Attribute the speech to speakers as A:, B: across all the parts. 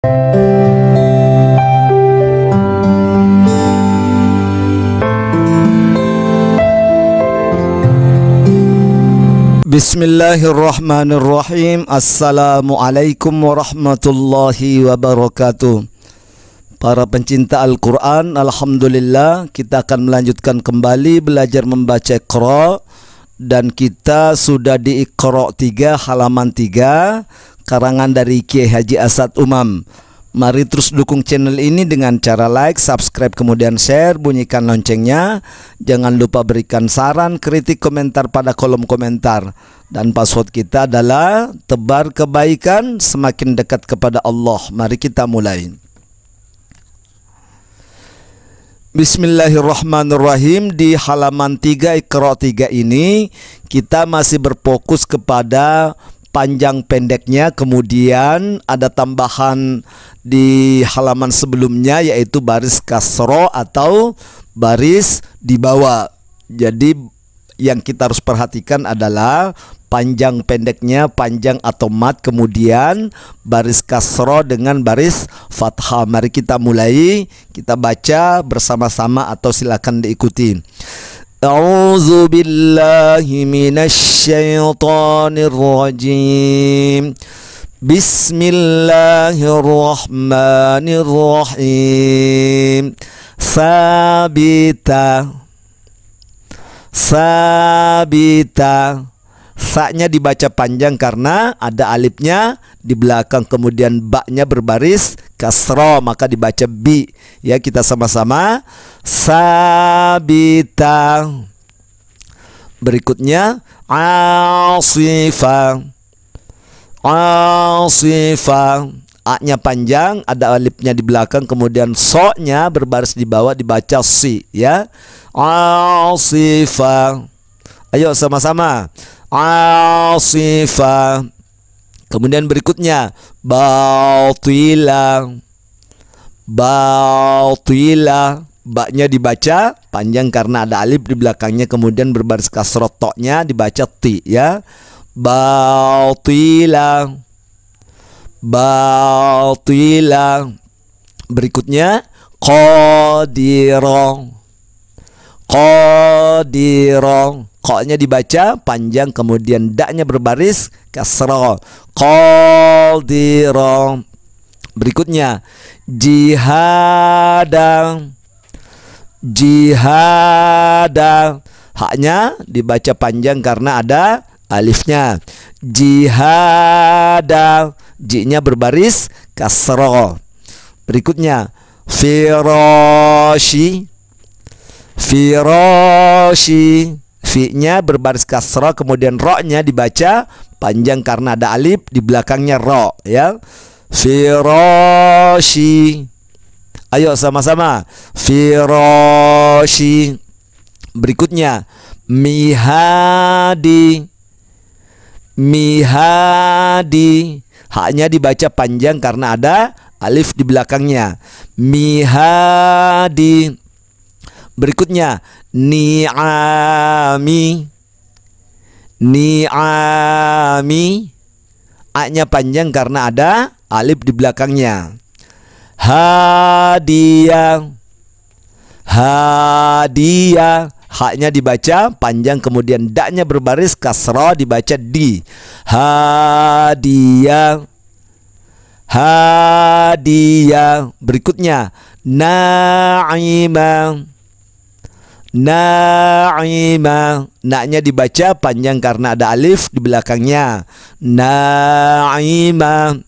A: Bismillahirrahmanirrahim. Assalamualaikum warahmatullahi wabarakatuh. Para pencinta Al-Quran, alhamdulillah kita akan melanjutkan kembali belajar membaca Iqra. Dan kita sudah di Iqra 3 halaman 3 karangan dari Kiai Haji Asad Umam. Mari terus dukung channel ini dengan cara like, subscribe, kemudian share, bunyikan loncengnya. Jangan lupa berikan saran, kritik, komentar pada kolom komentar. Dan password kita adalah tebar kebaikan semakin dekat kepada Allah. Mari kita mulai. Bismillahirrahmanirrahim. Di halaman 3 Iqra 3 ini kita masih berfokus kepada panjang pendeknya, kemudian ada tambahan di halaman sebelumnya yaitu baris kasro atau baris di bawah. Jadi yang kita harus perhatikan adalah panjang pendeknya, panjang atau mat, kemudian baris kasro dengan baris fathah. Mari kita mulai, kita baca bersama-sama atau silakan diikuti. A'udzu billahi minasy syaithanir rajim. Bismillahirrahmanirrahim. Sabita. Sabita. Sa-nya dibaca panjang karena ada alifnya di belakang, kemudian ba-nya berbaris kasro maka dibaca bi. Ya, kita sama-sama. Sabita. Berikutnya asifa. Asifa. A-nya panjang, ada alifnya di belakang, kemudian so-nya berbaris di bawah dibaca si. Ya, asifa. Ayo sama-sama. Asifa. Kemudian berikutnya batila. Batila. Ba-nya dibaca panjang karena ada alif di belakangnya, kemudian berbaris kasrah, to-nya dibaca ti. Ya, batila. Batila. Berikutnya qadira. Qadira. Ko-nya dibaca panjang, kemudian da-nya berbaris kasrah. Qadira. Berikutnya jihada. Jihada. Haknya dibaca panjang karena ada alifnya. Jihada. Ji-nya berbaris kasrah. Berikutnya firashi. Firashi. Fi-nya berbaris kasrah, kemudian ro-nya dibaca panjang karena ada alif di belakangnya ro. Ya, firashi. Ayo sama-sama. Firashi. Berikutnya mihadi. Mihadi. Haknya dibaca panjang karena ada alif di belakangnya. Mihadi. Berikutnya ni'ami. Ni'ami. A-nya panjang karena ada alif di belakangnya. Hadiah. Hadiah. Haknya dibaca panjang, kemudian da-nya berbaris kasrah dibaca di. Hadiah. Hadiah. Berikutnya na'imah. Na'imah. Na-nya dibaca panjang karena ada alif di belakangnya. Na'imah.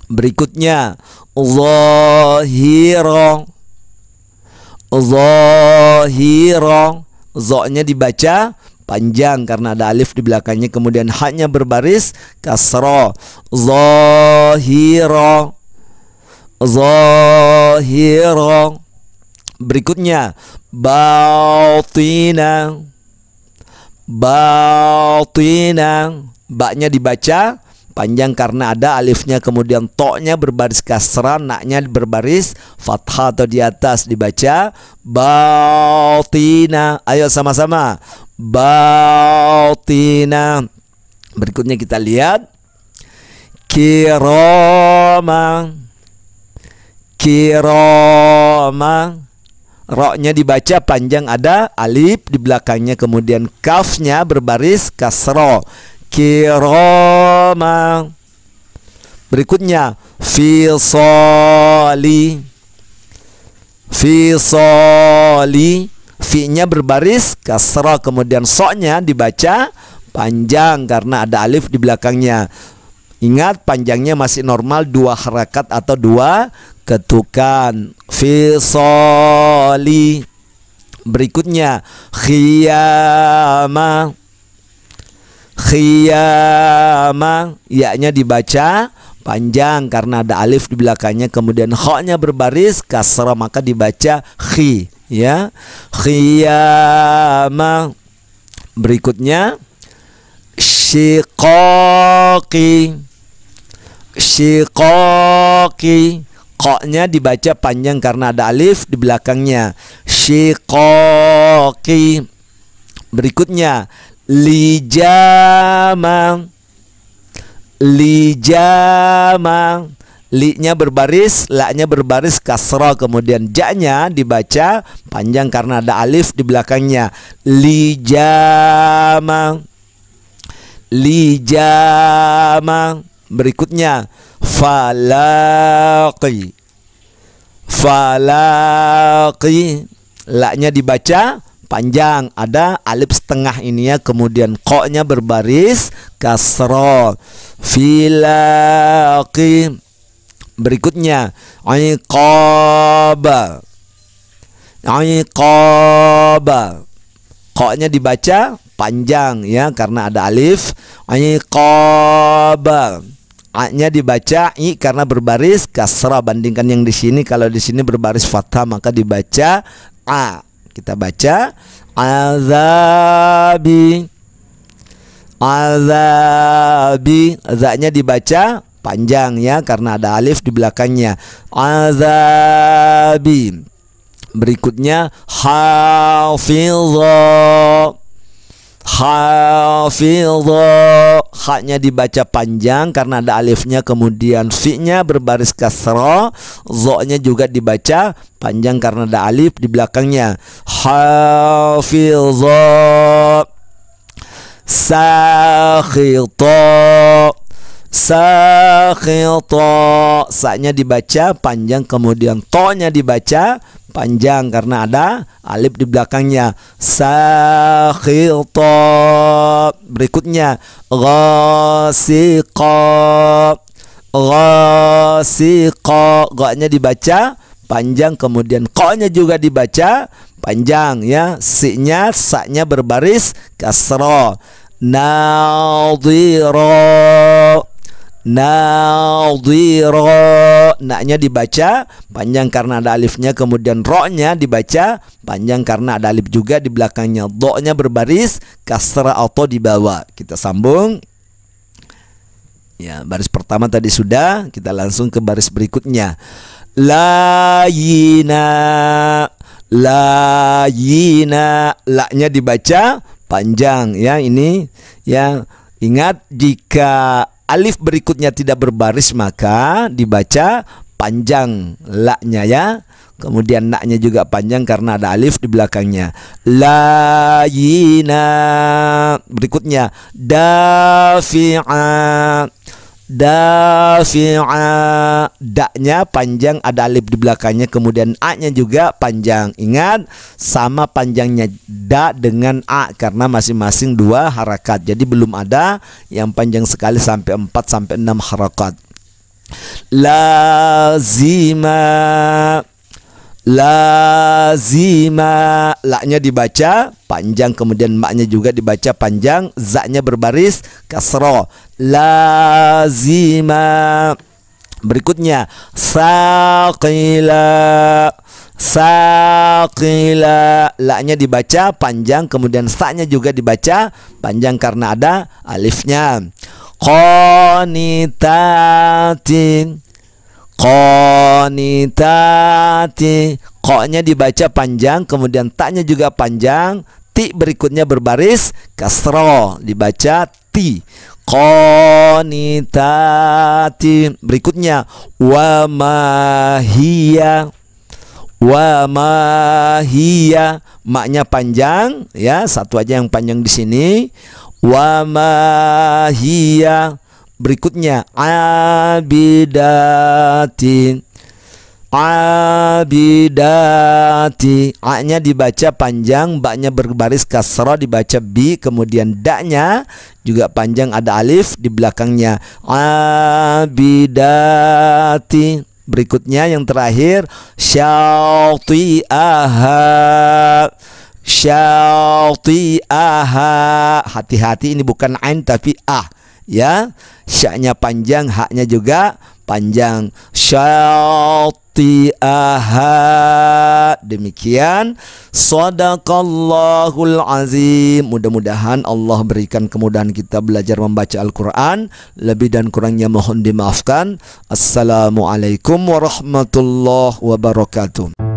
A: Berikutnya zahira. Zahira. Zo-nya dibaca panjang karena ada alif di belakangnya, kemudian haknya berbaris kasrah. Zahira. Zahira. Berikutnya batina. Batina. Ba-nya dibaca panjang karena ada alifnya, kemudian to-nya berbaris kasrah, na-nya berbaris fathah atau di atas dibaca batina. Ayo sama-sama. Batina. Berikutnya kita lihat kirama. kirama, ro-nya dibaca panjang, ada alif di belakangnya, kemudian kafnya berbaris kasro, kirama. Berikutnya fisoli, fisoli, fi-nya berbaris kasro, kemudian so-nya dibaca panjang karena ada alif di belakangnya. Ingat, panjangnya masih normal 2 harakat atau 2 ketukan. Fisoli. Berikutnya khiyama, khiyama, ya-nya dibaca panjang karena ada alif di belakangnya, kemudian kha-nya berbaris kasrah maka dibaca khi, ya. Khiyama. Berikutnya syiqaqi, syiqaqi, qa-nya dibaca panjang karena ada alif di belakangnya. Syiqaqi. Berikutnya lijama, lijama, li-nya berbaris, la-nya berbaris kasrah, kemudian ja-nya dibaca panjang karena ada alif di belakangnya. Lijama, lijama. Berikutnya falaqi, falaqi, la-nya dibaca panjang, ada alif setengah ini ya, kemudian qa-nya berbaris kasrah. Filaqi. Berikutnya iqaba, iqaba, qa-nya dibaca panjang ya karena ada alif. Iqaba, a-nya dibaca i karena berbaris kasrah, bandingkan yang di sini, kalau di sini berbaris fathah maka dibaca a. Kita baca azabi, azabi, za-nya dibaca panjang ya karena ada alif di belakangnya. Azabi. Berikutnya hafidha, hafidha, ha-nya dibaca panjang karena ada alifnya, kemudian fi-nya berbaris kasrah, zo-nya juga dibaca panjang karena ada alif di belakangnya. Hafidha. Sakhita, sakhita, sa-nya dibaca panjang, kemudian to-nya dibaca panjang karena ada alif di belakangnya. Sakhita. Berikutnya ghasiqa, ghasiqa, gha-nya dibaca panjang, kemudian qa-nya juga dibaca panjang ya. Si-nya, sa-nya berbaris kasrah. Nadhira, nadhira, na-nya dibaca panjang karena ada alifnya, kemudian ro-nya dibaca panjang karena ada alif juga di belakangnya. Do-nya berbaris kasrah atau di bawah. Kita sambung. Ya, baris pertama tadi sudah, kita langsung ke baris berikutnya. Layina, layina, la-nya dibaca panjang ya. Ini ya, ingat jika alif berikutnya tidak berbaris maka dibaca panjang la-nya ya. Kemudian na-nya juga panjang karena ada alif di belakangnya. Layina. Berikutnya dafi'a, dafi'a, da-nya panjang ada alif di belakangnya, kemudian a-nya juga panjang. Ingat, sama panjangnya da dengan a karena masing-masing 2 harakat. Jadi belum ada yang panjang sekali sampai 4 sampai 6 harakat. Lazima, lazima, la-nya dibaca panjang, kemudian ma-nya juga dibaca panjang, za-nya berbaris kasrah. Lazima. Berikutnya saqila, saqila, la-nya dibaca panjang, kemudian sa-nya juga dibaca panjang karena ada alifnya. Qanitatin, qanitati, qa-nya dibaca panjang, kemudian ta-nya juga panjang, ti berikutnya berbaris kasrah, dibaca ti. qanitatin. Berikutnya wa ma hiya, wa ma hiya, maknya panjang ya, satu aja yang panjang di sini. Wa ma hiya. Berikutnya abidatin, abidati, a-nya dibaca panjang, ba-nya berbaris kasrah dibaca bi, kemudian da-nya juga panjang, ada alif di belakangnya. Abidati. Berikutnya yang terakhir syati'aha, syati'aha. Hati-hati, ini bukan ain tapi ah ya, sya-nya panjang, ha-nya juga panjang. Syati'aha. Demikian. Shadaqallahul azim. Mudah-mudahan Allah berikan kemudahan kita belajar membaca Al-Quran. Lebih dan kurangnya mohon dimaafkan. Assalamualaikum warahmatullahi wabarakatuh.